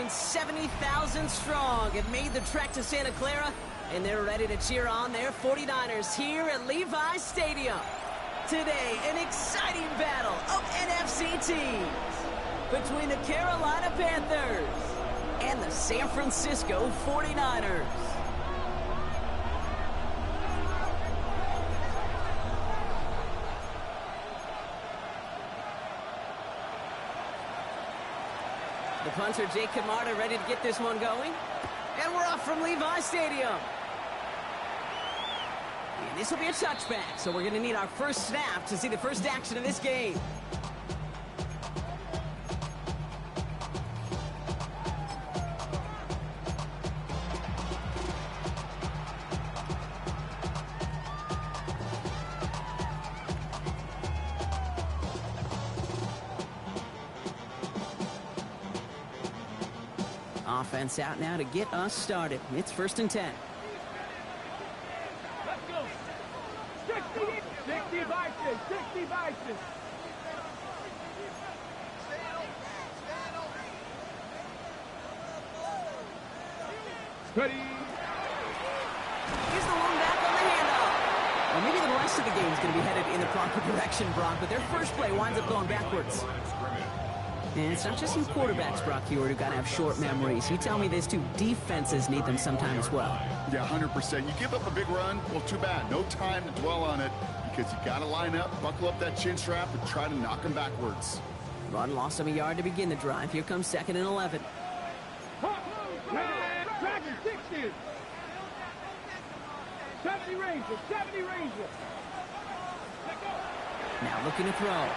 than 70,000 strong have made the trek to Santa Clara, and they're ready to cheer on their 49ers here at Levi's Stadium. Today, an exciting battle of NFC teams between the Carolina Panthers and the San Francisco 49ers. The punter, Jake Camarda, ready to get this one going. And we're off from Levi's Stadium. And this will be a touchback, so we're going to need our first snap to see the first action of this game. Offense out now to get us started. It's 1st and 10. Let's go. 60 vices. 60 vices. Ready. He's the one back on the handoff. Well, maybe the rest of the game is going to be headed in the proper direction, Brock, but their first play winds up going backwards. And it's not just you quarterbacks, Brock Hewitt, who got to have short memories. You tell me these two defenses need them sometime as well. Yeah, 100%. You give up a big run, well, too bad. No time to dwell on it because you got to line up, buckle up that chin strap, and try to knock them backwards. Run lost him a yard to begin the drive. Here comes 2nd and 11. Dragon 60. 70 Rangers. 70 Rangers. Now looking to throw.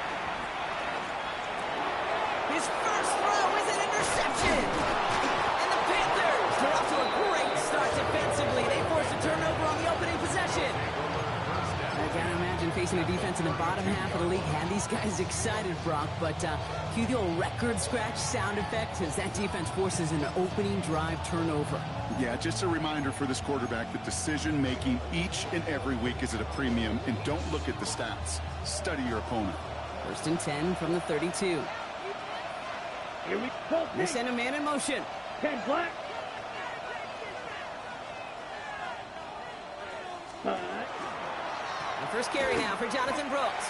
His first throw is an interception. And the Panthers are off to a great start defensively. They forced a turnover on the opening possession. I gotta imagine facing a defense in the bottom half of the league had these guys excited, Brock. But cue the old record scratch sound effect as that defense forces an opening drive turnover. Yeah, just a reminder for this quarterback that decision-making each and every week is at a premium. And don't look at the stats. Study your opponent. 1st and 10 from the 32. Here we go. They send a man in motion. 10 black. The first carry now for Jonathan Brooks.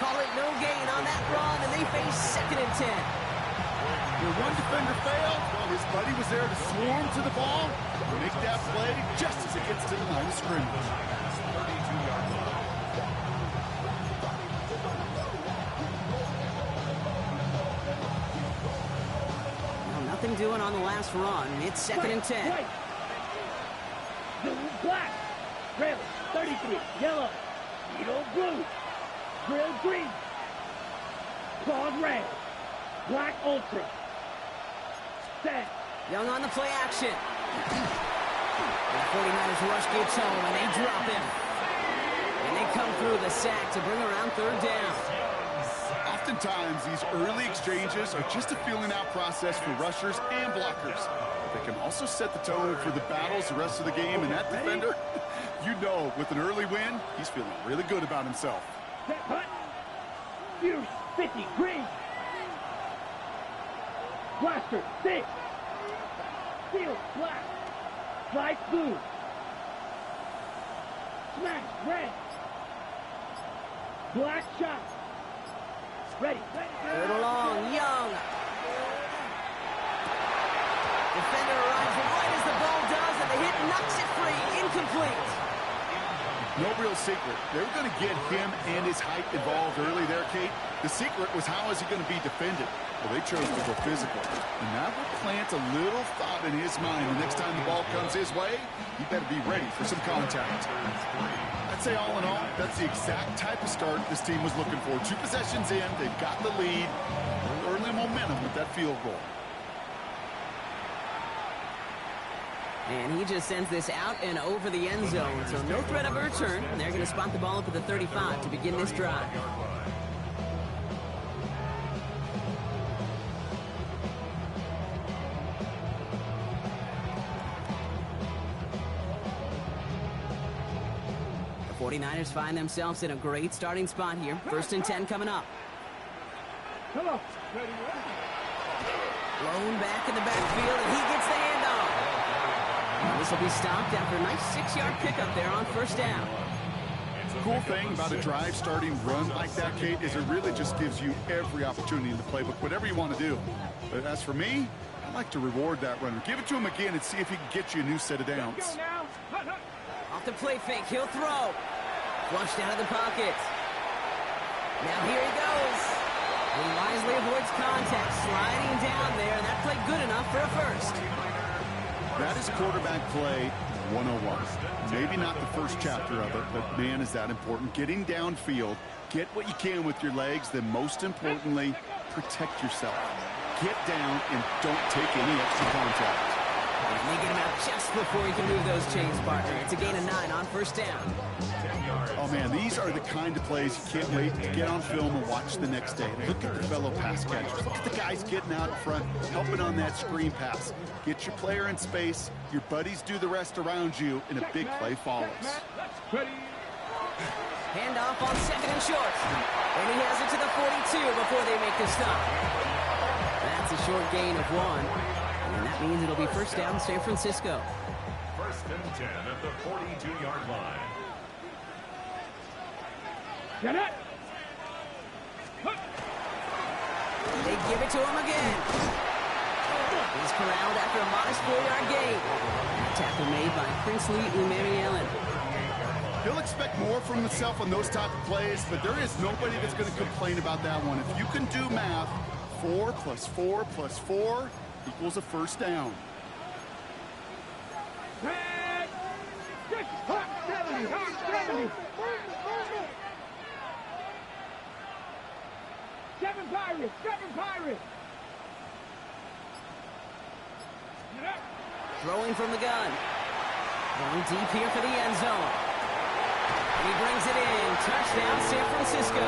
Call it no gain on that run, and they face 2nd and 10. Where one defender failed, well, his buddy was there to swarm to the ball, make that play just as it gets to the line of scrimmage. Nothing doing on the last run. It's 2nd and 10. White. Black. Red. 33. Yellow. Needle blue. Grill green. Clawed red. Black ultra. Set. Young on the play action. The 49ers rush gets home and they drop him. And they come through the sack to bring around 3rd down. Oftentimes, these early exchanges are just a feeling-out process for rushers and blockers. But they can also set the tone for the battles the rest of the game, and that defender, you know, with an early win, he's feeling really good about himself. Set punt. Fuse 50 green. Blaster 6. Steel black. Slide blue. Smash red. Black shot. Ready. 3rd along, Young. Defender arrives right as the ball does, and the hit knocks it free. Incomplete. No real secret. They were going to get him and his height involved early there, Kate. The secret was how is he going to be defended? Well, they chose to go physical. And that will plant a little thought in his mind. The next time the ball comes his way, he better be ready for some contact. I'd say all in all, that's the exact type of start this team was looking for. 2 possessions in, they've got the lead. Early momentum with that field goal. And he just sends this out and over the end zone. So no threat of a return. And they're going to spot the ball up at the 35 to begin this drive. The 49ers find themselves in a great starting spot here. 1st and 10 coming up. Come on. Blown back in the backfield. this will be stopped after a nice 6-yard pickup there on first down. The cool thing about a drive starting run like that, Kate, is it really just gives you every opportunity in the playbook, whatever you want to do. But as for me, I like to reward that runner. Give it to him again and see if he can get you a new set of downs. Off the play fake, he'll throw. Flushed out of the pocket. Now here he goes. He wisely avoids contact, sliding down there, and that played good enough for a first. That is quarterback play 101. Maybe not the first chapter of it, but man, is that important. Getting downfield, get what you can with your legs, then most importantly, protect yourself. Get down and don't take any extra contact. They get him out just before he can move those chains, partner. It's a gain of 9 on first down. Oh, man, these are the kind of plays you can't wait to get on film and watch the next day. Look at the fellow pass catchers. Look at the guys getting out in front, helping on that screen pass. Get your player in space, your buddies do the rest around you, and a big play follows. Handoff on 2nd and short. And he has it to the 42 before they make the stop. That's a short gain of 1. And that means it'll be first down San Francisco. First and 10 at the 42-yard line. Get it! They give it to him again. He's corralled after a modest 4-yard gain. Tackle made by Princely Umeri-Ellen. He'll expect more from himself on those type of plays, but there is nobody that's going to complain about that one. If you can do math, 4 plus 4 plus 4 equals a first down. Seven Pirates! Throwing from the gun. Going deep here for the end zone. He brings it in. Touchdown, San Francisco.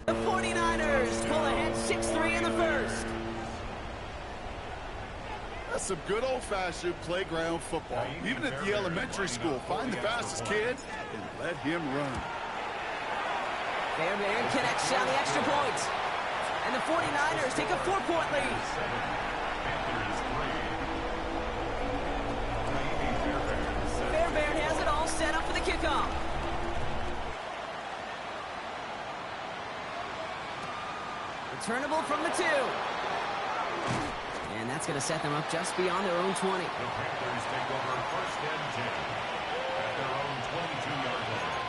The 49ers pull ahead 6-3 in the first. That's some good old-fashioned playground football. Even at the elementary school, find the fastest kid and let him run. Fairbairn connects on the extra point. And the 49ers take a 4-point lead. Fairbairn has it all set up for the kickoff. Returnable from the 2. And that's going to set them up just beyond their own 20. The Panthers take over first and 10 at their own 22-yard line.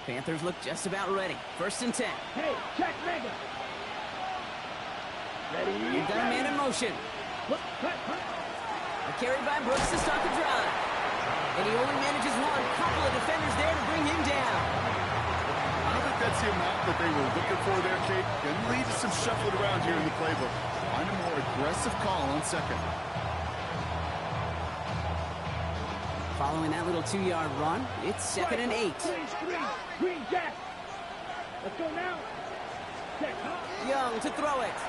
Panthers look just about ready. First and 10. Hey, check mega! Ready? You've got a man in motion. A carry by Brooks to start the drive. And he only manages one. Couple of defenders there to bring him down. I don't think that's the amount that they were looking for there, Kate. Going to lead to some shuffling around here in the playbook. Find a more aggressive call on second. Following that little 2-yard run, it's 2nd and 8. Green Jack! Let's go now. Check. Young to throw it.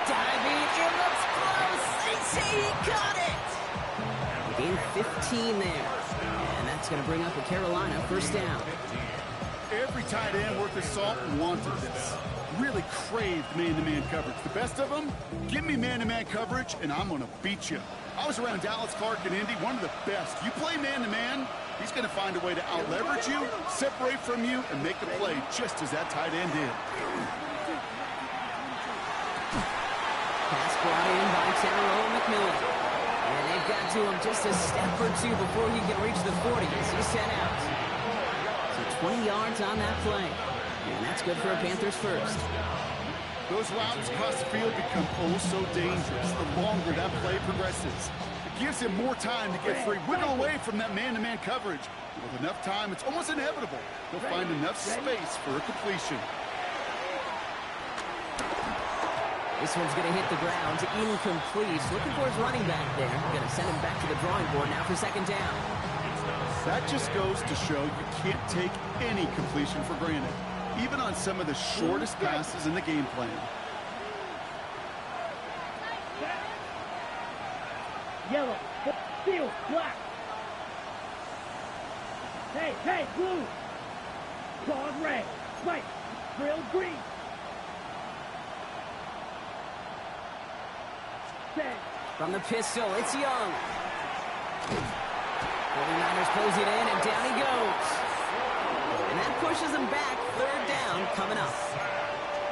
Diving, it looks close. They say he caught it. Gain 15 there. And that's going to bring up a Carolina first down. Every tight end worth his salt wanted this. Really craved man-to-man coverage. The best of them, give me man-to-man coverage, and I'm going to beat you. I was around Dallas Clark and Indy, one of the best. You play man-to-man, he's going to find a way to out-leverage you, separate from you, and make a play just as that tight end did. Pass brought in by Tyrone McMillan. And they've got to him just a step or two before he can reach the 40 as he's sent out. So 20 yards on that play. And that's good for a Panthers first. Those routes across the field become oh so dangerous the longer that play progresses. It gives him more time to get free. Wiggle away from that man-to-man coverage. With enough time, it's almost inevitable. He'll find enough space for a completion. This one's going to hit the ground. Incomplete. Looking for his running back there. Going to send him back to the drawing board now for second down. That just goes to show you can't take any completion for granted, even on some of the shortest passes in the game plan. Yellow, field, black. Hey, blue. Claws red, white, grill green. Set. From the pistol, it's Young. 49ers close it in, and down he goes. And that pushes him back. Third down coming up.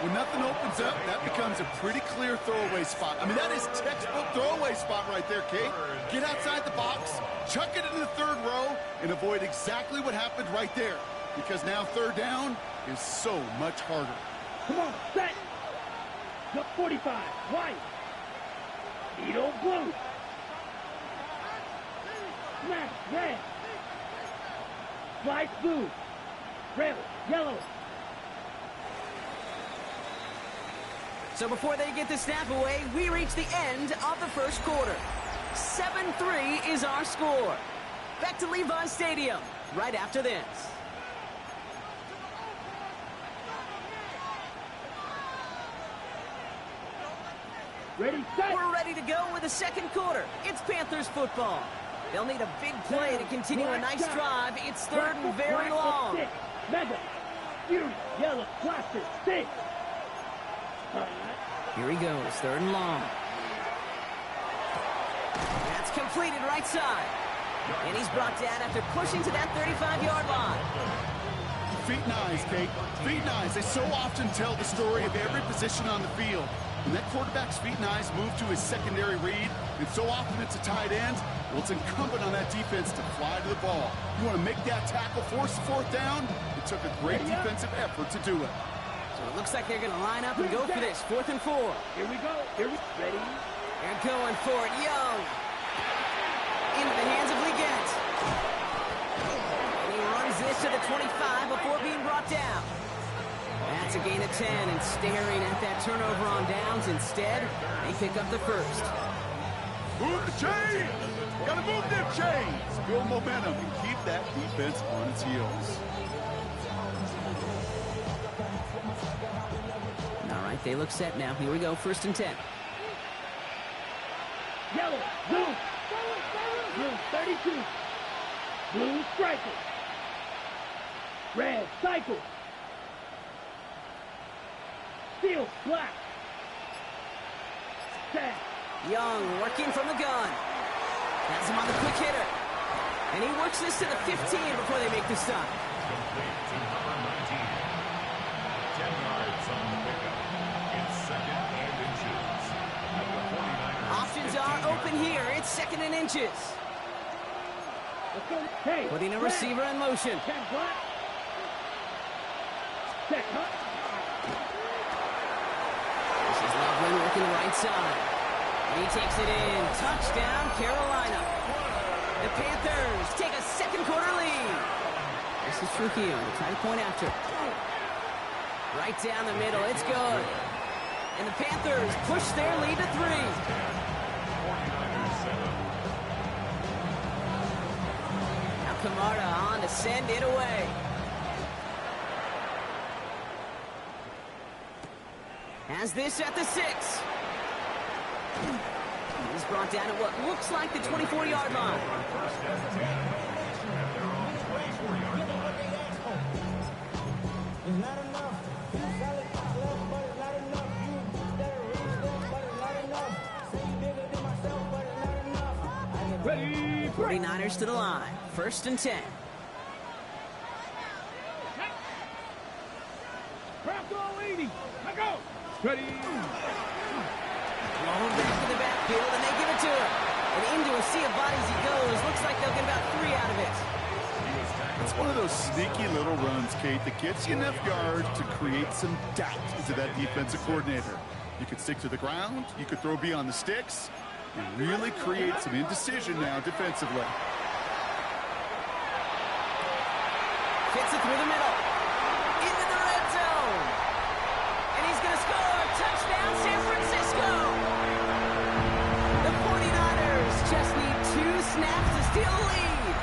When nothing opens up, that becomes a pretty clear throwaway spot. I mean, that is textbook throwaway spot right there, Kate. Get outside the box, chuck it into the third row, and avoid exactly what happened right there. Because now third down is so much harder. Come on, set. The 45, white. Edo blue. Smash, red. Slice blue. Red, yellow. So before they get the snap away, we reach the end of the first quarter. 7-3 is our score. Back to Levi's Stadium right after this. Ready, set. We're ready to go with the second quarter. It's Panthers football. They'll need a big play to continue a nice drive. It's third and very long. Mega, huge, yellow, blaster, stick. Here he goes, third and long. That's completed right side. And he's brought down after pushing to that 35-yard line. Feet and eyes, Kate. Feet and eyes. They so often tell the story of every position on the field. When that quarterback's feet and eyes move to his secondary read, and so often it's a tight end, well, it's incumbent on that defense to fly to the ball. You want to make that tackle, force the fourth down? It took a great defensive effort to do it. So it looks like they're going to line up and go for this. 4th and 4. Here we go. Ready? They're going for it. Young. Into the hands of Leggett. And he runs this to the 25 before being brought down. That's a gain of 10, and staring at that turnover on downs instead, they pick up the first. Move the chains! Gotta move them chains! Build momentum and keep that defense on its heels. All right, they look set now. Here we go, 1st and 10. Yellow, blue. Blue 32. Blue striker. Red cycle. Steel black. Set. Young working from the gun. Has him on the quick hitter. And he works this to the 15 before they make the stop. Complete to number 19. 10 yards on the pickup. It's 2nd and inches. At the 49ers. Options are open here. It's 2nd and inches. Hey, Putting a receiver in motion. Check black. Check hut. This is Loveland working the right side. He takes it in. Touchdown, Carolina. The Panthers take a second quarter lead. This is Trujillo to try to point after. Right down the middle. It's good. And the Panthers push their lead to 3. 49ers 7. Now Camarda on to send it away. Has this at the 6. He's brought down at what looks like the 24-yard line. First and 10. At their own 24-yard line. It's not enough. You solid, but it's not enough. You better reach them, but it's not enough. Say you bigger than myself, but it's not enough. Ready, 49ers to the line. 1st and 10. Craft all 80. Let go. Ready. Long back in the backfield, and they give it to him. And into a sea of bodies he goes. Looks like they'll get about 3 out of it. It's one of those sneaky little runs, Kate, that gets you enough yards to create some doubt into that defensive coordinator. You could stick to the ground, you could throw beyond the sticks, and really create some indecision now defensively. Hits it through the middle. Into the red zone. And he's going to score. Touchdown, San Francisco. The 49ers just need 2 snaps to steal a lead.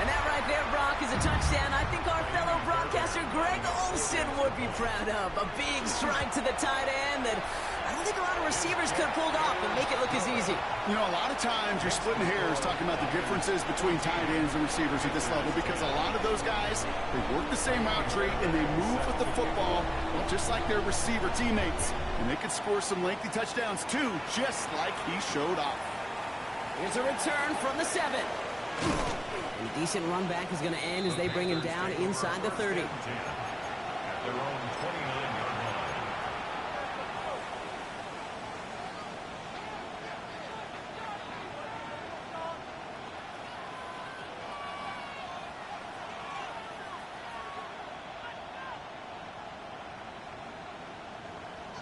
And that right there, Brock, is a touchdown I think our fellow broadcaster Greg Olsen would be proud of. A big strike to the tight end that I don't think a lot of receivers could have pulled off and make it look as easy. You know, a lot of times you're splitting hairs talking about the differences between tight ends and receivers at this level because a lot of those guys, they work the same route tree and they move with the football, well, just like their receiver teammates. And they could score some lengthy touchdowns too, just like he showed off. Here's a return from the 7. And a decent run back is going to end as they bring him down inside the 30. At their own 29-yard line.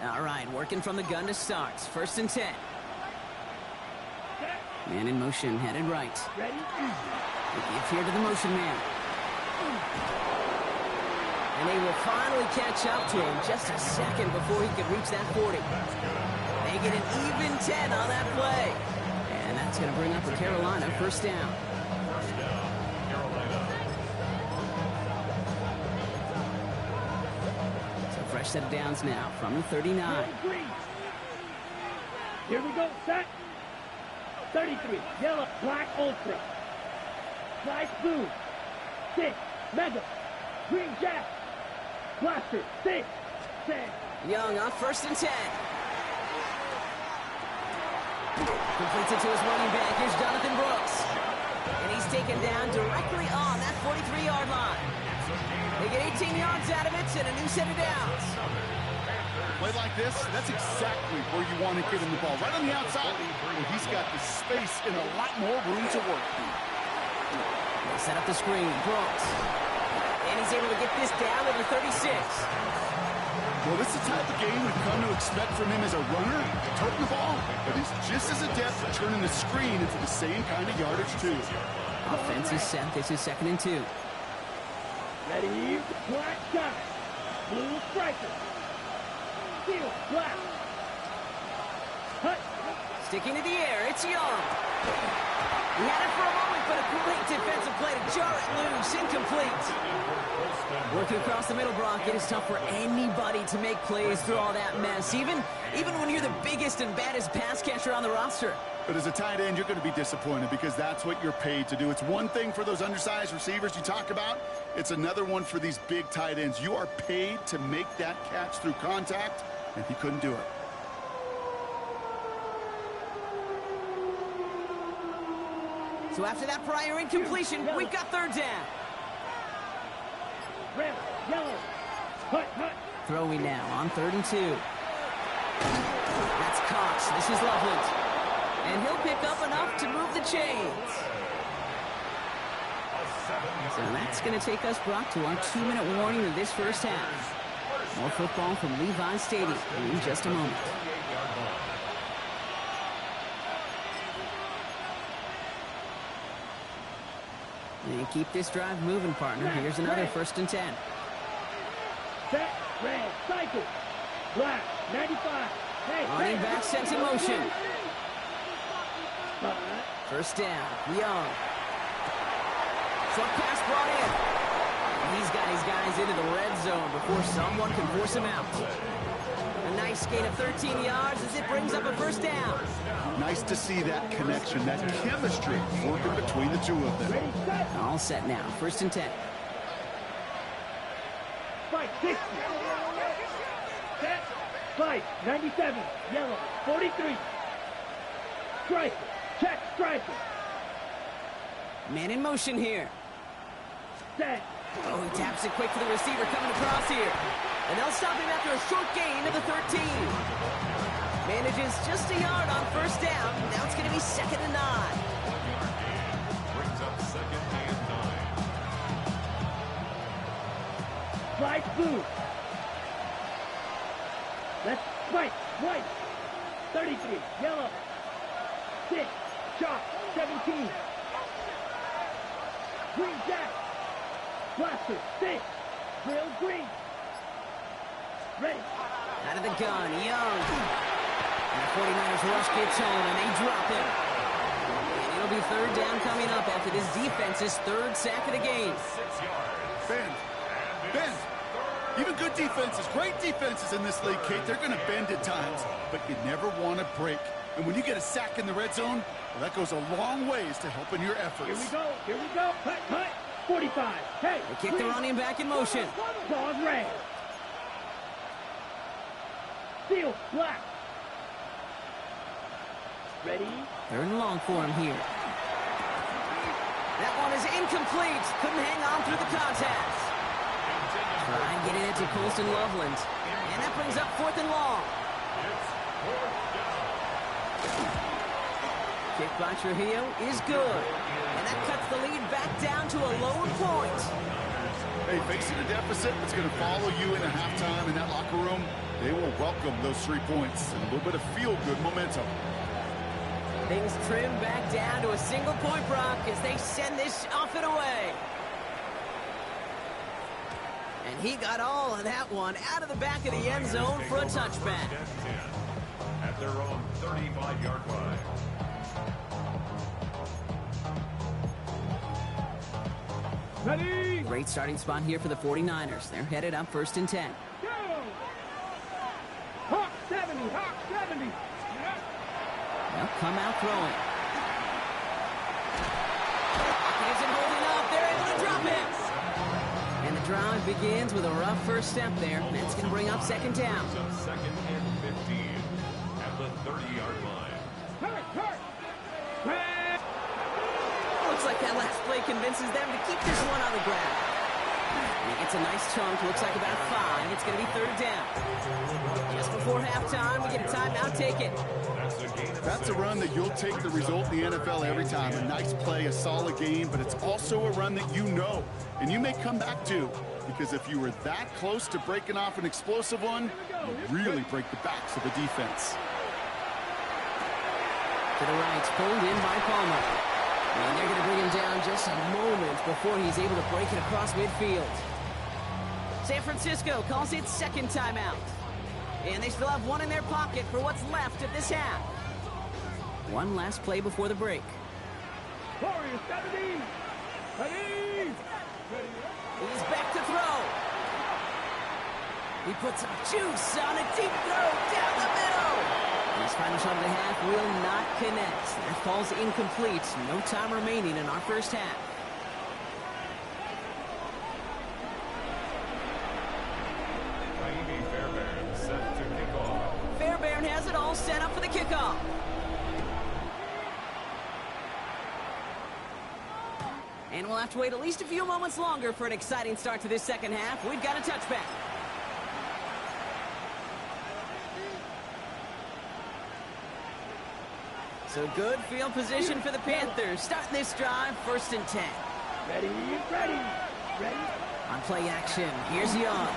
All right, working from the gun to start. 1st and 10. Man in motion, headed right. Ready? They give here to the motion man. And they will finally catch up to him just a second before he could reach that 40. They get an even 10 on that play. And that's going to bring up the Carolina 1st down. First down, Carolina. So fresh set of downs now from the 39. Here we go, set. 33, yellow, black, ultra. Slice blue. 6, mega. Green jack. Blaster, 6, 10. Young on 1st and 10. Completes it to his running back. Here's Jonathan Brooks. And he's taken down directly on that 43-yard line. They get 18 yards out of it and a new set of downs. Play like this, that's exactly where you want to get him the ball. Right on the outside, where he's got the space and a lot more room to work. They set up the screen. Brooks. And he's able to get this down to the 36. Well, this is the type of game we've come to expect from him as a runner, toting the ball, but he's just as adept at turning the screen into the same kind of yardage, too. Offense is set. This is 2nd and 2. Ready? Black guy. Blue striker. Steel, black. Hut. Sticking to the air. It's Young. He had it for a moment, but a great defensive play to jar it loose. Incomplete. Working across the middle, Brock, it is tough for anybody to make plays through all that mess, even when you're the biggest and baddest pass catcher on the roster. But as a tight end, you're going to be disappointed because that's what you're paid to do. It's one thing for those undersized receivers you talk about. It's another one for these big tight ends. You are paid to make that catch through contact, and he couldn't do it. So after that prior incompletion, we've got 3rd down. Red, yellow. Hut, hut. Throwing now on 3rd and 2. That's Cox. This is Loveland. And he'll pick up enough to move the chains. So that's going to take us, Brock, to our 2-minute warning of this 1st half. More football from Levi Stadium in just a moment. And keep this drive moving, partner. Here's another 1st and 10. Set, red, cycle. Black, 95. Hey, Running hey. back sent in motion. 1st down. Young. Short pass brought in. And he's got his guys into the red zone before someone can force him out. A nice gain of 13 yards as it brings up a 1st down. Nice to see that connection, that chemistry working between the two of them. Ready, set. All set now. 1st and 10. Spike, 60. Set. Spike, 97. Yellow, 43. Striker. Check, striker. Man in motion here. Set. Oh, he taps it quick to the receiver coming across here. And they'll stop him after a short gain of the 13. Manages just a yard on 1st down. Now it's going to be 2nd and 9. Brings up 2nd and 9. Slide blue. Let's spike. White. 33. Yellow. 6. Chalk. 17. Green Jack. Blaster. Stick. Real green. Ready. Out of the gun, Young. And the 49ers rush gets home, and they drop him. And it'll be third down coming up after this defense's third sack of the game. 6 yards. Ben. Even good defenses, great defenses in this league, Kate, they're going to bend at times, but you never want to break. And when you get a sack in the red zone, well, that goes a long ways to helping your efforts. Here we go. Here we go. Cut, cut. 45. Hey. They kick the running back in motion. Ball red. Steel. Black. Ready. Third and long for him here. That one is incomplete. Couldn't hang on through the contact. Trying getting it to Colston Loveland. And that brings up fourth and long. Kick by Trujillo is good. And that cuts the lead back down to a lower point. Hey, facing a deficit that's going to follow you into halftime in that locker room, they will welcome those 3 points and a little bit of feel-good momentum. Things trim back down to a single point, Brock, as they send this off and away. And he got all of that one out of the back of the end zone for a touchback. At their own 35-yard line. Ready. Great starting spot here for the 49ers. They're headed up first and 10. Go. Hawk 70. Hawk 70. They'll come out throwing. Pocket isn't holding up. They're able to drop it. And the drive begins with a rough first step there. That's going to bring up second down. Second and 15 at the 30-yard line. Hurt. Hurt. Looks like that last play convinces them to keep this one on the ground. And he gets a nice chunk. Looks like about 5. It's going to be third down. Just before halftime, we get a timeout taken. That's a run that you'll take the result in the NFL every time. A nice play, a solid game, but it's also a run that you know, and you may come back to, because if you were that close to breaking off an explosive one, you really break the backs of the defense. To the right, pulled in by Palmer. And they're going to bring him down just a moment before he's able to break it across midfield. San Francisco calls it second timeout. And they still have one in their pocket for what's left of this half. One last play before the break. Warriors 70. Ready. He's back to throw. He puts some juice on a deep throw down the middle. His final shot of the half will not connect. That falls incomplete. No time remaining in our first half. Fairbairn set to kick off. Fairbairn has it all set up for the kickoff. And we'll have to wait at least a few moments longer for an exciting start to this second half. We've got a touchback. So good field position for the Panthers. Starting this drive, first and 10. Ready. Ready. Ready. On play action, here's Young.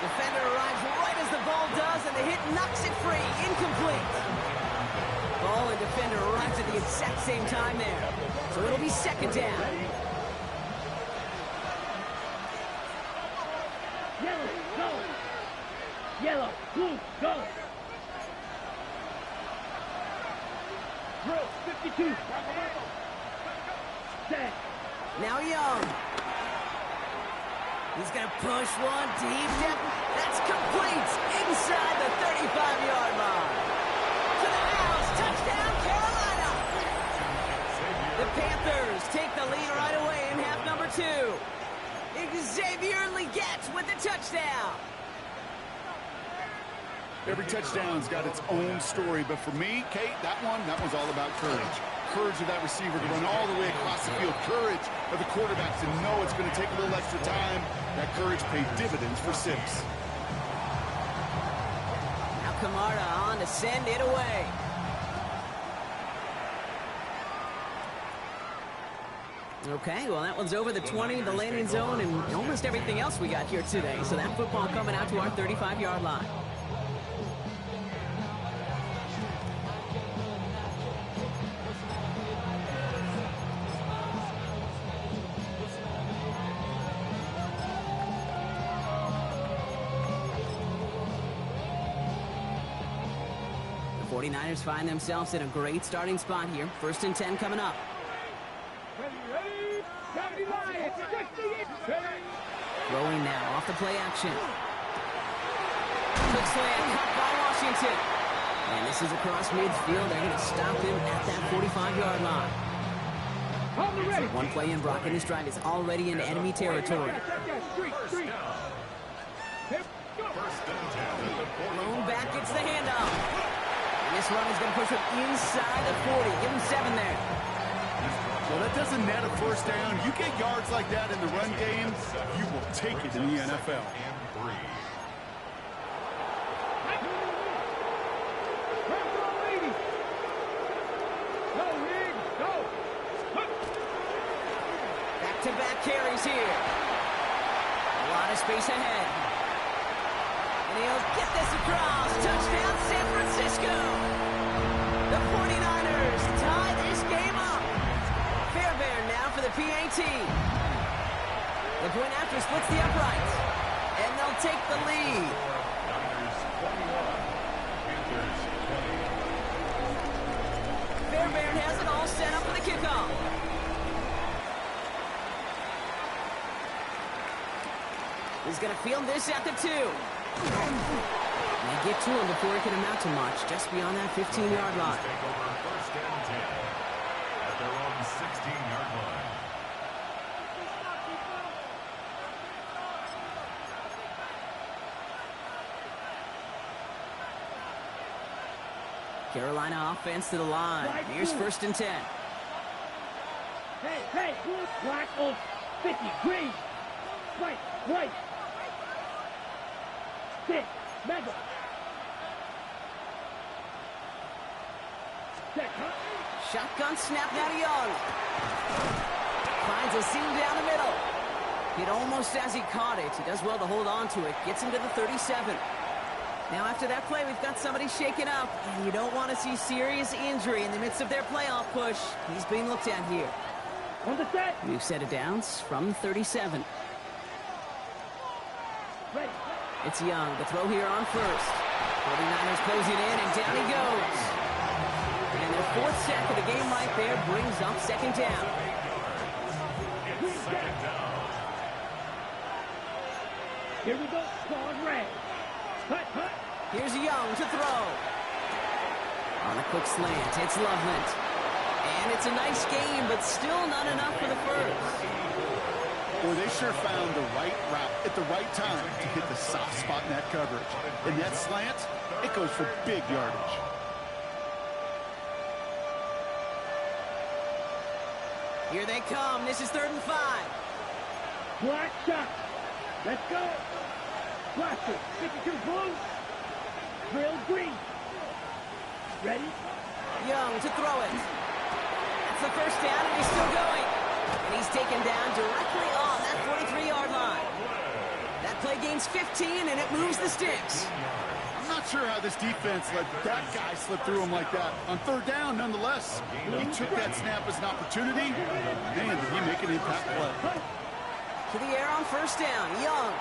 Defender arrives right as the ball does, and the hit knocks it free. Incomplete. Ball and defender arrives at the exact same time there. So it'll be second down. Yellow. Go. Yellow. Blue. Go. Drill 52. Set. Now Young. He's going to push one deep down. That's complete inside the 35-yard line. To the house. Touchdown, Carolina. The Panthers take the lead right away in half number 2. Xavier Legette with the touchdown. Every touchdown's got its own story, but for me, Kate, that one's all about courage. Courage of that receiver to run all the way across the field. Courage of the quarterback to know it's going to take a little extra time. That courage paid dividends for 6. Now Camarda on to send it away. Okay, well, that one's over the 20, the landing zone, and almost everything else we got here today. So that football coming out to our 35-yard line. 49ers find themselves in a great starting spot here. 1st and 10 coming up. Throwing now off the play action. Quick slant caught by Washington. And this is across midfield. They're going to stop him at that 45-yard line. One play in, Brock, and this drive is already in enemy territory. Blown back, gets the handoff. And this run is going to push him inside the 40. Give him 7 there. Well, that doesn't net a first down. You get yards like that in the run game, you will take it in the NFL. Back-to-back carries here. A lot of space ahead. And he'll get this across. Touchdown, San Francisco. The 49ers tie this game up. Fairbairn now for the PAT. The point after splits the uprights. And they'll take the lead. Fairbairn has it all set up for the kickoff. He's going to field this at the 2. They get to him before it can amount to much, just beyond that 15-yard line. Take over 1st and 10 at their own 16-yard line. Carolina offense to the line. Here's 1st and 10. Hey, black on 50, green, white. 6, mega. Shotgun snap now to Young. Finds a seam down the middle. Hit almost as he caught it. He does well to hold on to it. Gets him to the 37. Now after that play, we've got somebody shaken up. And you don't want to see serious injury in the midst of their playoff push. He's being looked at here. On the set. We've set it down from 37. Ready. It's Young. The throw here on 1st. 49ers closing in, and down he goes. And their 4th sack of the game right there brings up 2nd down. Here we go. Squad red. Cut. Here's Young to throw. On a quick slant, it's Loveland. And it's a nice game, but still not enough for the first. Boy, they sure found the right route at the right time to hit the soft spot in that coverage. And that slant, it goes for big yardage. Here they come. This is 3rd and 5. Black shot. Let's go. Blaster. Stick it to the blue. Drill green. Ready? Young to throw it. That's the 1st down, and he's still going. And he's taken down directly on that 43-yard line. That play gains 15, and it moves the sticks. I'm not sure how this defense let that guy slip through him like that. On 3rd down, nonetheless. He took that snap as an opportunity. Man, did he make an impact play. To the air on 1st down. Young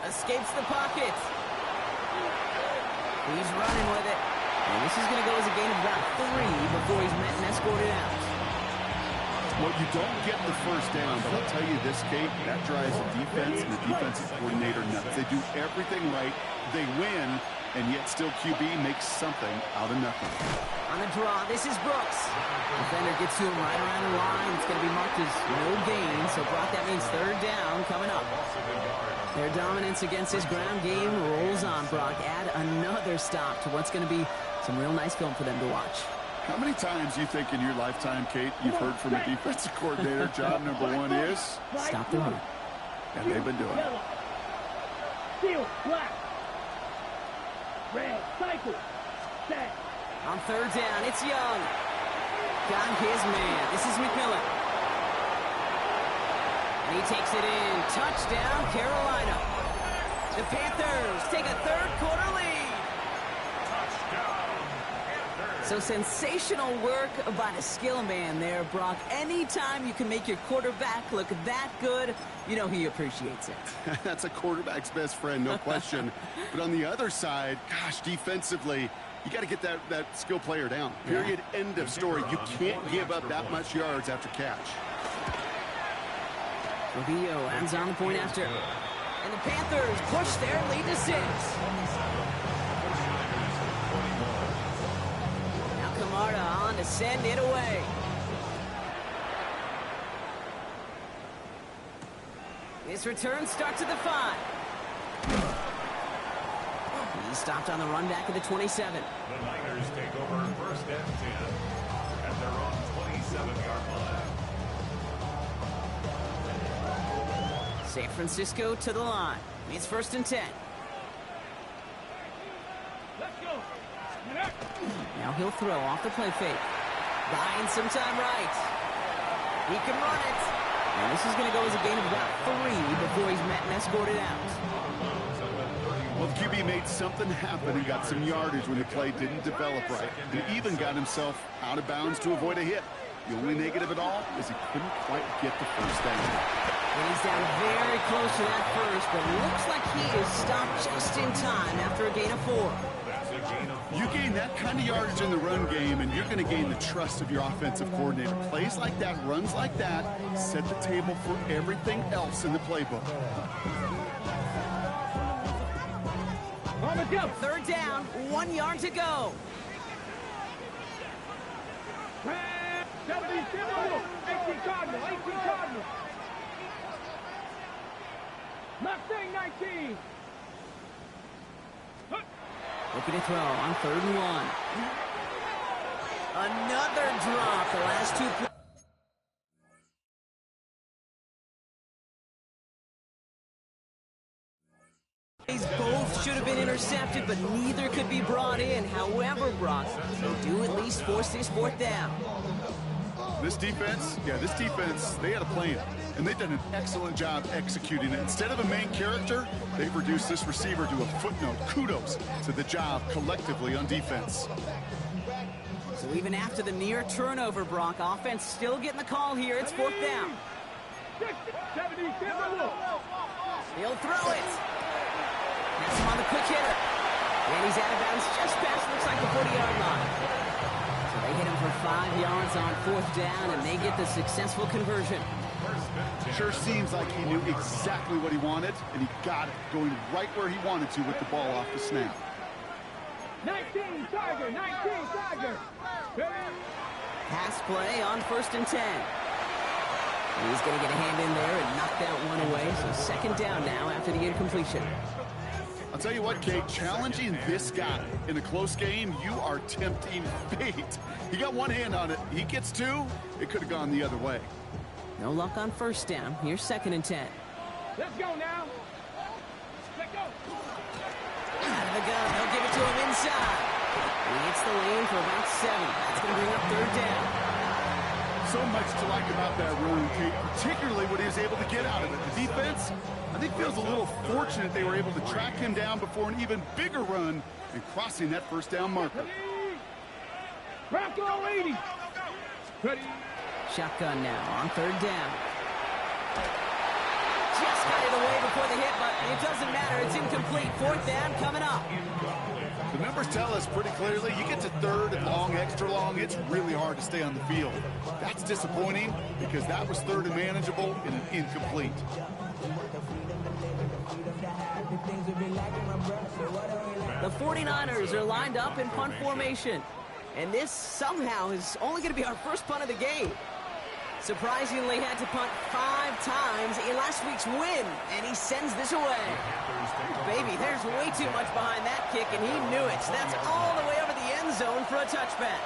escapes the pocket. He's running with it. And this is going to go as a gain of about 3 before he's met and escorted out. Well, you don't get the 1st down, but I'll tell you this, Kate, that drives the defense and the defensive coordinator nuts. They do everything right. They win, and yet still QB makes something out of nothing. On the draw, this is Brooks. Defender gets to him right around the line. It's going to be marked as no gain, so Brock, that means 3rd down coming up. Their dominance against this ground game rolls on, Brock. Add another stop to what's going to be some real nice film for them to watch. How many times you think in your lifetime, Kate, you've heard from a defensive coordinator, job number 1 is? Stop the run. And they've been doing it. Steel, black. Red, cycle. Set. On 3rd down, it's Young. Got his man. This is McMillan. And he takes it in. Touchdown, Carolina. The Panthers take a 3rd quarter lead. So sensational work by the skill man there, Brock. Anytime you can make your quarterback look that good, you know he appreciates it. That's a quarterback's best friend, no question. But on the other side, gosh, defensively, You got to get that skill player down. Period. End of story. You can't give up that much yards after catch. Ghogh ends on the point after. And the Panthers push their lead to 6. Now Camarda on to send it away. This return starts at the 5. He stopped on the run back at the 27. The Niners take over 1st and 10 at their own 27-yard line. San Francisco to the line. It's 1st and 10. Let's go. Now he'll throw off the play fake. Buying some time right. He can run it. And this is going to go as a gain of about 3 before he's met and escorted out. Well, the QB made something happen and got some yardage when the play didn't develop right. He even got himself out of bounds to avoid a hit. The only negative at all is he couldn't quite get the first down. And he's down very close to that first, but it looks like he is stopped just in time after a gain of 4. You gain that kind of yardage in the run game, and you're going to gain the trust of your offensive coordinator. Plays like that, runs like that, set the table for everything else in the playbook. On the jump. 3rd down, 1 yard to go. 18 Cardinal, 18 Cardinal. Mustang 19. Looking to throw on 3rd and 1. Another drop. The last 2 plays. Both should have been intercepted, but neither could be brought in. However, Brock, they do at least force this 4th down. This defense, they had a plan, and they've done an excellent job executing it. Instead of a main character, they've reduced this receiver to a footnote. Kudos to the job collectively on defense. So even after the near turnover, Brock, offense still getting the call here. It's 4th down. 70, He'll throw it. That's him on the quick hitter. And he's out of bounds just past, looks like the 40-yard line. So they hit him for 5 yards on 4th down, and they get the successful conversion. Sure seems like he knew exactly what he wanted, and he got it, going right where he wanted to with the ball off the snap. 19 Tiger, 19 Tiger. Pass play on 1st and 10. He's going to get a hand in there and knock that one away. So 2nd down now after the incompletion. I'll tell you what, Kate, challenging this guy in a close game, you are tempting fate. He got one hand on it. He gets 2. It could have gone the other way. No luck on 1st down. Here's 2nd and 10. Let's go now. Let's go. Out of the gun. They'll give it to him inside. He hits the lane for about 7. That's going to bring up 3rd down. So much to like about that run, Kate, particularly what he was able to get out of it. The defense, I think, feels a little fortunate they were able to track him down before an even bigger run and crossing that 1st down marker. Bronco 80. Ready. Shotgun now on 3rd down. Just got it away before the hit, but it doesn't matter. It's incomplete. 4th down coming up. The numbers tell us pretty clearly, you get to 3rd and long, extra long, it's really hard to stay on the field. That's disappointing because that was 3rd and manageable and an incomplete. The 49ers are lined up in punt formation. And this somehow is only going to be our first punt of the game. Surprisingly, had to punt 5 times in last week's win, and he sends this away. Baby, there's way too much behind that kick, and he knew it. That's all the way over the end zone for a touchback.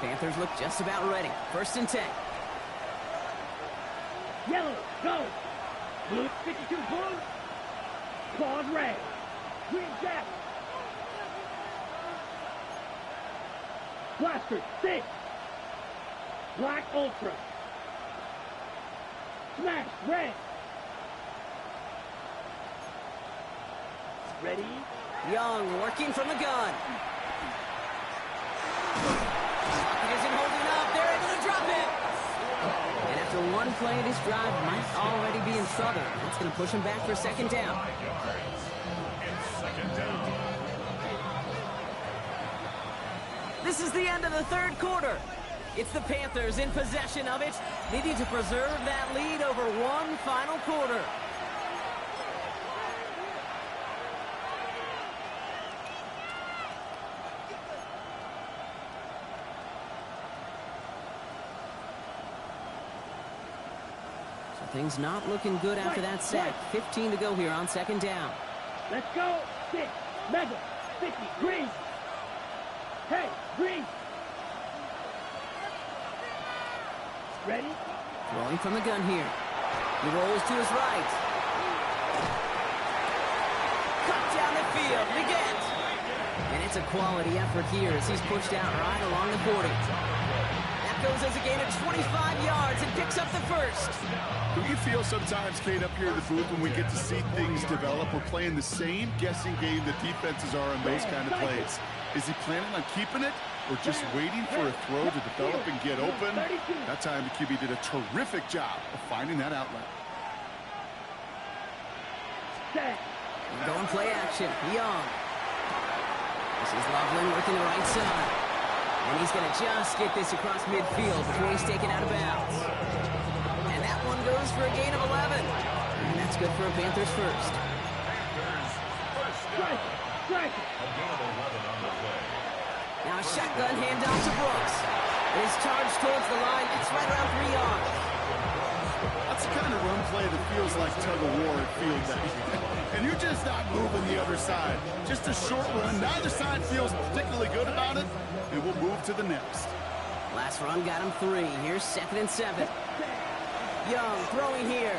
Panthers look just about ready. 1st and 10. Yellow, go. Blue, 52 blue. Claws red. Green jack. Blaster, 6. Black ultra. Smash, red. Ready? Young working from the gun. Pocket isn't holding up. They're able to drop it. And after one play, this drive might already be in trouble. It's going to push him back for 2nd down. second down. This is the end of the third quarter. It's the Panthers in possession of it, needing to preserve that lead over one final quarter. So things not looking good after that sack. 15 to go here on second down. Let's go. 6, mega, 50, green. Hey, green. Ready? Throwing from the gun here. He rolls to his right. Cut down the field. Again. And it's a quality effort here as he's pushed out right along the 40. That goes as a gain of 25 yards and picks up the first. Do you feel sometimes, Kate, up here in the booth when we get to see things develop? We're playing the same guessing game that defenses are on those kind of plays. Is he planning on keeping it or just waiting for a throw to develop and get open? That time the QB did a terrific job of finding that outlet. Going play action. Young. This is Loveland working the right side. And he's going to just get this across midfield before he's taken out of bounds. And that one goes for a gain of 11. And that's good for a Panthers first. Panthers first down. A gain of 11 on the play. Now a shotgun handoff to Brooks. It is charged towards the line. It's right around 3 yards. That's the kind of run play that feels like tug-of-war at field day. And you're just not moving the other side. Just a short run. Neither side feels particularly good about it. And we'll move to the next. Last run got him 3. Here's 2nd and 7. Young throwing here.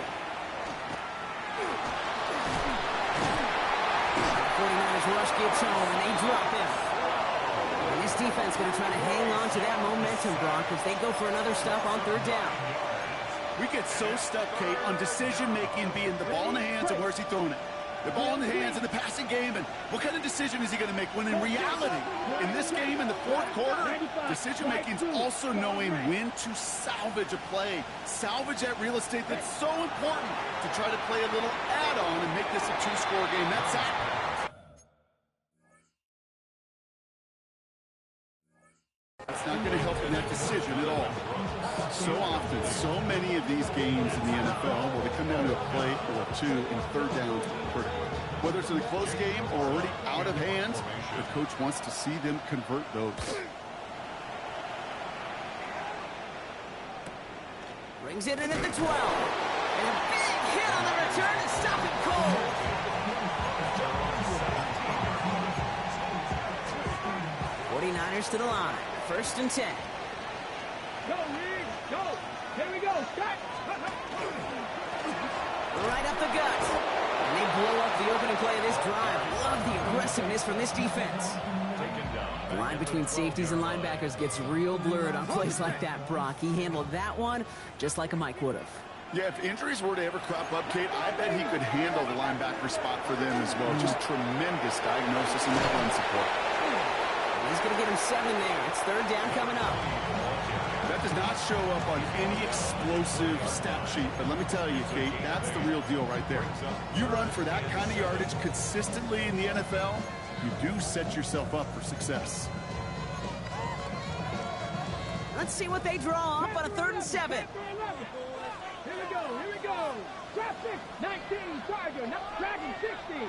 49ers rush gets home and they drop him. And this defense going to try to hang on to that momentum, Brock, as they go for another stop on 3rd down. We get so stuck, Kate, on decision-making being the ball in the hands and where's he throwing it. The ball in the hands in the passing game, and what kind of decision is he going to make? When in reality, in this game, in the 4th quarter, decision-making is also knowing when to salvage a play. Salvage that real estate that's so important to try to play a little add-on and make this a 2-score game. That's that. It's not going to help in that decision at all. So often, so many of these games in the NFL, well, they come down to a play or 2 in 3rd down. Whether it's in a close game or already out of hands, the coach wants to see them convert those. Brings it in at the 12. And a big hit on the return and stop it cold. '49ers to the line. 1st and 10. Go, Reed, go. Here we go. Start. Right up the gut. And they blow up the opening play of this drive. Love the aggressiveness from this defense. The line between safeties and linebackers gets real blurred on plays like that, Brock. He handled that one just like a Mike would have. Yeah, if injuries were to ever crop up, Kate, I bet he could handle the linebacker spot for them as well. Just tremendous diagnosis in that run support. He's going to get him 7 there. It's 3rd down coming up. That does not show up on any explosive stat sheet, but let me tell you, Kate, that's the real deal right there. You run for that kind of yardage consistently in the NFL, you do set yourself up for success. Let's see what they draw up on a 3rd and 7. Here we go. Here we go. Traffic 19, Charger. Not Dragon 60.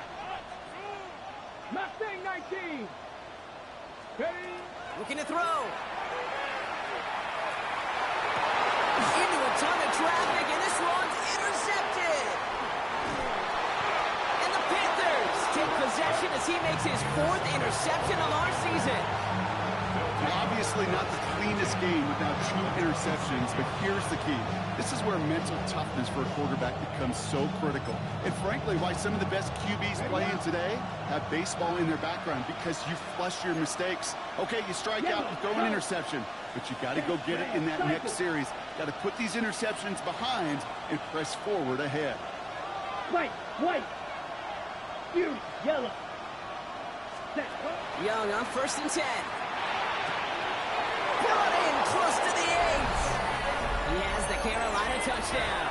Mustang 19. Ready? Looking to throw. Into a ton of traffic, and this one's intercepted. And the Panthers take possession as he makes his 4th interception of our season. Obviously not the cleanest game without 2 interceptions, but here's the key. This is where mental toughness for a quarterback becomes so critical. And frankly, why some of the best QBs playing today have baseball in their background, because you flush your mistakes. Okay, you strike out and throw an interception, but you got to go get it in that next series. Got to put these interceptions behind and press forward ahead. White, blue, yellow. Young on 1st and 10. Brought in close to the 8. He has the Carolina touchdown.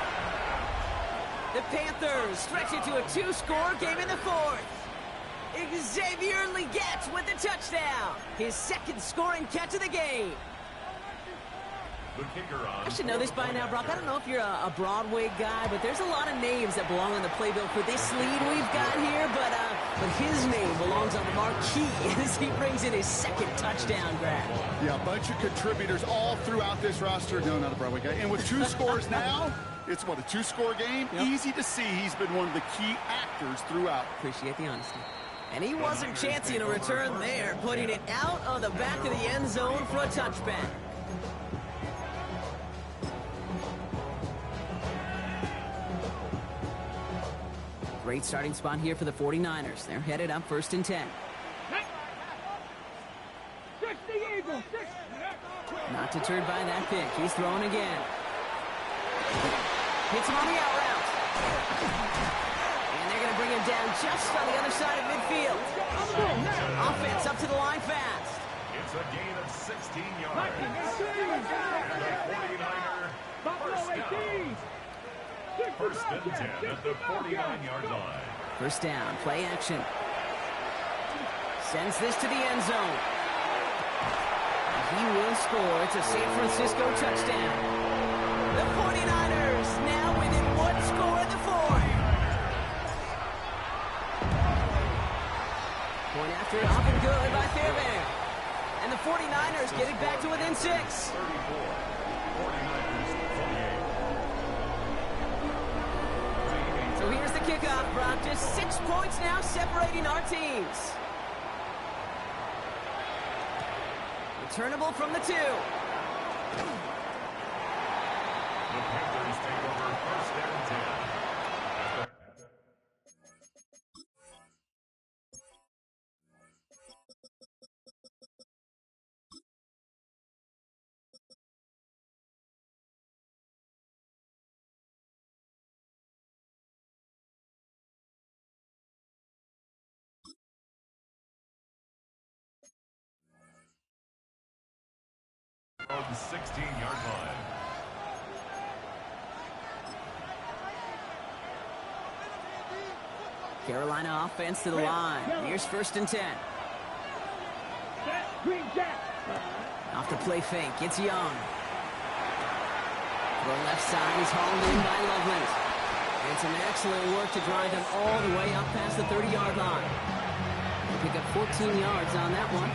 The Panthers stretch it to a 2-score game in the 4th. Xavier Leggett with the touchdown. His second scoring catch of the game. The kicker on I should know this by now, Brock. I don't know if you're a Broadway guy, but there's a lot of names that belong on the playbill for this lead we've got here. But his name belongs on the marquee as he brings in his second touchdown grab. Yeah, a bunch of contributors all throughout this roster. No, not a Broadway guy. And with 2 scores now, it's what, a 2-score game? Yep. Easy to see he's been one of the key actors throughout. Appreciate the honesty. And he wasn't chancing a return there, putting it out of the back of the end zone for a touchback. Great starting spot here for the 49ers. They're headed up 1st and 10. Not deterred by that pick. He's throwing again. Hits him on the out route. And they're going to bring him down just on the other side of midfield. Offense up to the line fast. It's a gain of 16 yards. And the 49er first down. First and 10 at the 49-yard line. First down, play action. Sends this to the end zone. He will score. It's a San Francisco touchdown. The 49ers now within 1 score in the 4th. Point after it, off and good by Fairbairn. And the 49ers get it back to within 6. 34. 49ers 28. So here's the kickoff, Brock. Just 6 points now separating our teams. Returnable from the 2. The Panthers take over 1st and 10. From the 16-yard line. Carolina offense to the line. Here's 1st and 10. Off the play fake. It's Young. To the left side. He's hauled in by Loveland. And some excellent work to drive them all the way up past the 30-yard line. They pick up 14 yards on that one.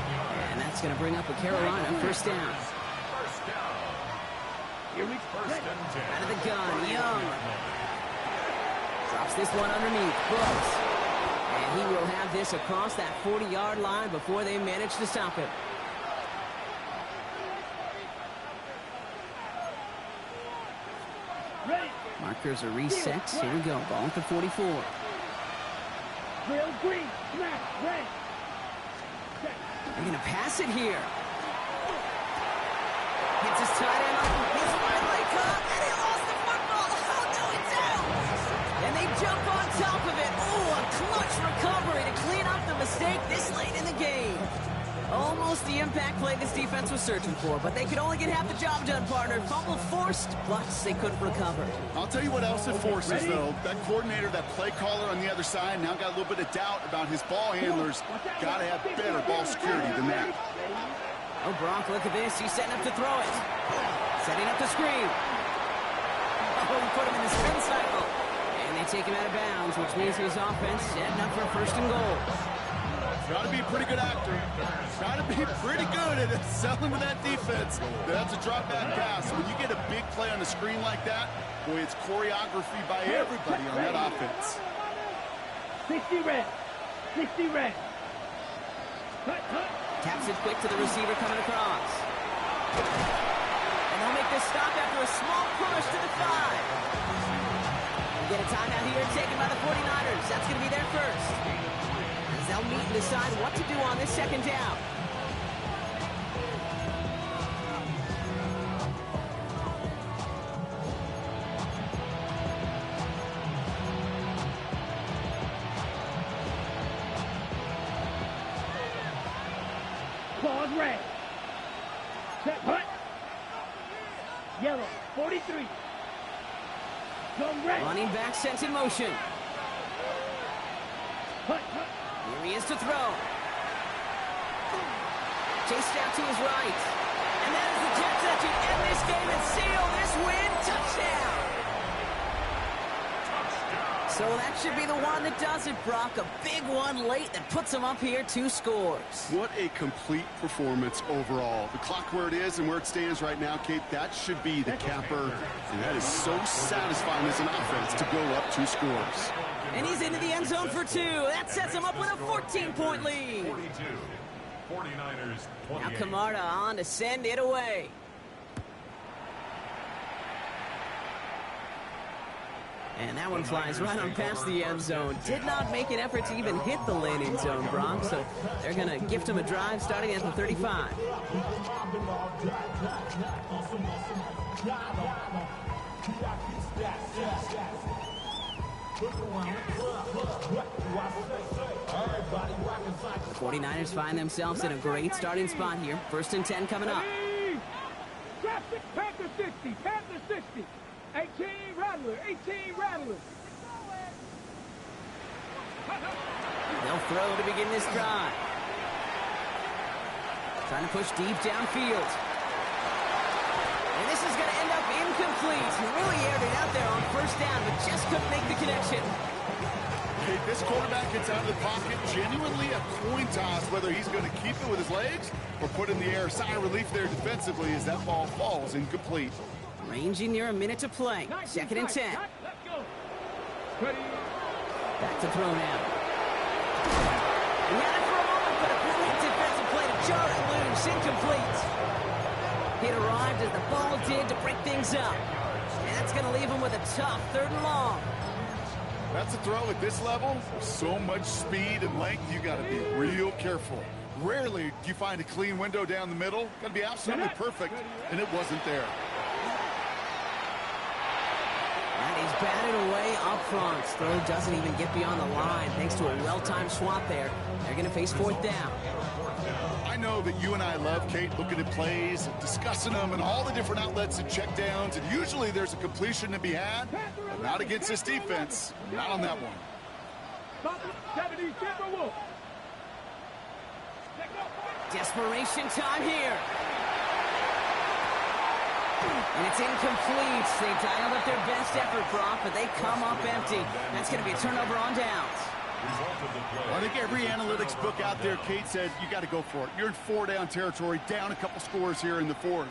And that's going to bring up a Carolina first down. First and 10. Out of the gun, Young. Drops this one underneath. Brooks. And he will have this across that 40-yard line before they manage to stop it. Markers are reset. Here we go. Ball at the 44. Drill green, smash, red. They're going to pass it here. Hits his tight end off his right leg up, and he lost the football. Oh, no, it's out. And they jump on top of it. Oh, a clutch recovery to clean up the mistake this late in the game. Almost the impact play this defense was searching for, but they could only get half the job done, partner. Fumble forced, plus they couldn't recover. I'll tell you what else it forces, though. That coordinator, that play caller on the other side, now got a little bit of doubt about his ball handlers. Got to have better ball security than that. Oh, Brock, look at this. He's setting up to throw it. Setting up the screen. Oh, he put him in the spin cycle. And they take him out of bounds, which means his offense setting up for 1st and goal. Got to be a pretty good actor. Got to be pretty good at selling to that defense. That's a drop back pass. When you get a big play on the screen like that, boy, it's choreography by everybody on that offense. 60 red. 60 red. Cut, cut. Taps it quick to the receiver coming across. And they'll make this stop after a small push to the 5. We get a timeout here taken by the 49ers. That's going to be their first. As they'll meet and decide what to do on this 2nd down. Claws red. Set, hut. Yellow, 43. Zone red. Running back sent in motion. Hut, hut. Here he is to throw. Chased out to his right. And that is the catch that should end this game and seal this win. Touchdown! So that should be the one that does it, Brock. A big one late that puts him up here 2 scores. What a complete performance overall. The clock where it is and where it stands right now, Kate, that should be the capper. And that is so satisfying as an offense to go up 2 scores. And he's into the end zone for 2. That sets him up with a 14-point lead. 42. 49ers 28. Now Camarda on to send it away. And that one flies right on past the end zone. Did not make an effort to even hit the landing zone, Brock. So they're going to gift him a drive starting at the 35. The 49ers find themselves in a great starting spot here. 1st and 10 coming up. Traffic, Panther 60, Panther 60. 18 Rattler, 18 Rattler. They'll throw to begin this drive. Trying to push deep downfield. And this is going to end up incomplete. He really aired it out there on 1st down, but just couldn't make the connection. Hey, this quarterback gets out of the pocket, genuinely a coin toss, whether he's going to keep it with his legs or put in the air. Sigh of relief there defensively as that ball falls incomplete. Ranging near a minute to play. 2nd and 10. Let's go. Ready. Back to throw now. He had it for a moment, but a brilliant defensive play to jar it loose. Incomplete. It arrived as the ball did to break things up. And that's going to leave him with a tough 3rd and long. That's a throw at this level. So much speed and length, you got to be real careful. Rarely do you find a clean window down the middle. Got to be absolutely perfect, and it wasn't there. And he's batted away up front. Throw doesn't even get beyond the line thanks to a well-timed swap there. They're going to face 4th down. I know that you and I love, Kate, looking at plays, discussing them, and all the different outlets and checkdowns, and usually there's a completion to be had, but not against this defense. Not on that one. 70 Timberwolves. Desperation time here. And it's incomplete. They dialed up their best effort, Brock, but they come up empty. That's going to be a turnover on downs. I think every analytics book out there, Kate, says you got to go for it. You're in 4-down territory, down a couple scores here in the 4th.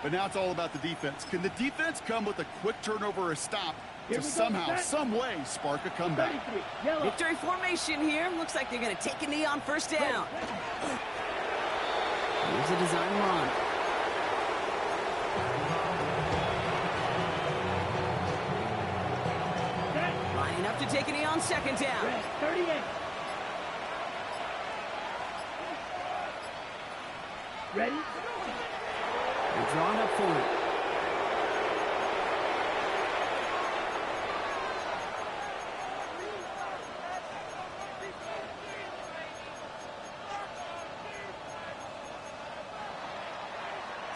But now it's all about the defense. Can the defense come with a quick turnover or a stop to somehow, some way, spark a comeback? Victory formation here. Looks like they're going to take a knee on 1st down. Here's a design run. Lining up to take a knee on 2nd down. 38. Ready? They're drawn up for it.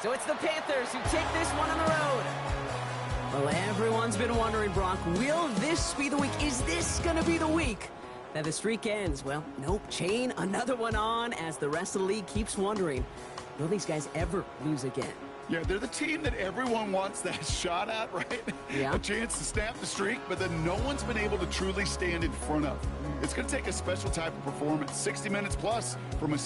So it's the Panthers who take this one on the road. Well, everyone's been wondering, Brock, will this be the week? Is this going to be the week that the streak ends? Well, nope. Chain another one on as the rest of the league keeps wondering, will these guys ever lose again? Yeah, they're the team that everyone wants that shot at, right? Yeah. A chance to snap the streak, but then no one's been able to truly stand in front of. It's going to take a special type of performance, 60 minutes plus from a